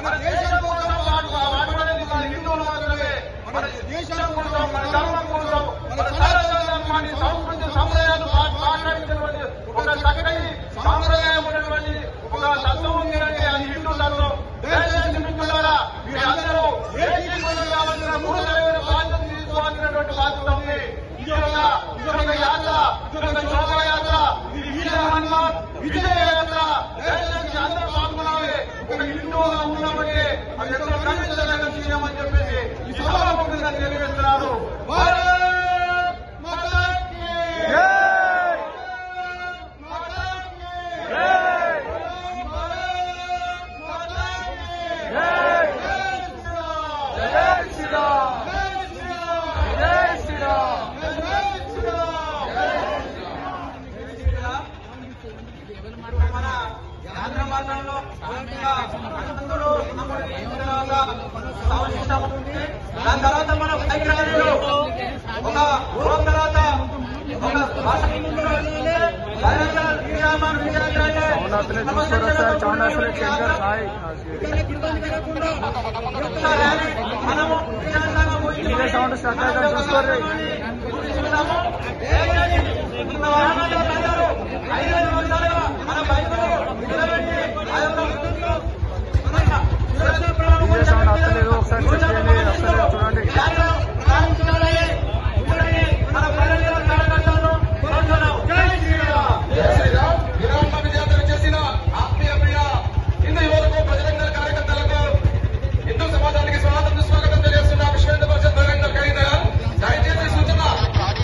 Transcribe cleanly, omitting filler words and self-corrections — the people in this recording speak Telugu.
మన దేశం కోసం వాడుకునేది మన హిందువులు మాత్రమే. మన దేశం కోసం, మన ధర్మం కోసం, మన సనాతన సంస్కృతి సంప్రదాయాలు మాట్లాడించినటువంటి ఒక చక్కని సాంప్రదాయం ఉన్నటువంటి ఒక తత్వం ఉంది అంటే అది హిందూ తత్వం. దయచేసి మిత్రులారా మీరందరూ ఏకీకృతం కావాల్సిన గురుతరమైన బాధ్యత తీసుకోవాల్సినటువంటి బాధ్యత ఉంది. ఇదొక యాత్ర, ఇదొక శోభయాత్ర, ఇది విజయ హనుమాన్ విజయ యాత్ర. దయచేసి అందరూ పాల్గొనాలి. ఒక హిందువుగా ఉన్నామంటే అది ఎంతో గర్వించదగిన విషయం అని చెప్పేసి ఈ సభాముఖంగా తెలియజేస్తున్నారు. యాత్రమార్గంలో దాని తర్వాత మనం బైక్ ర్యాలీలో ఒక ఊరం తర్వాత ఒక మనము చూసుకోండి. మన బైకులు ఒకసారి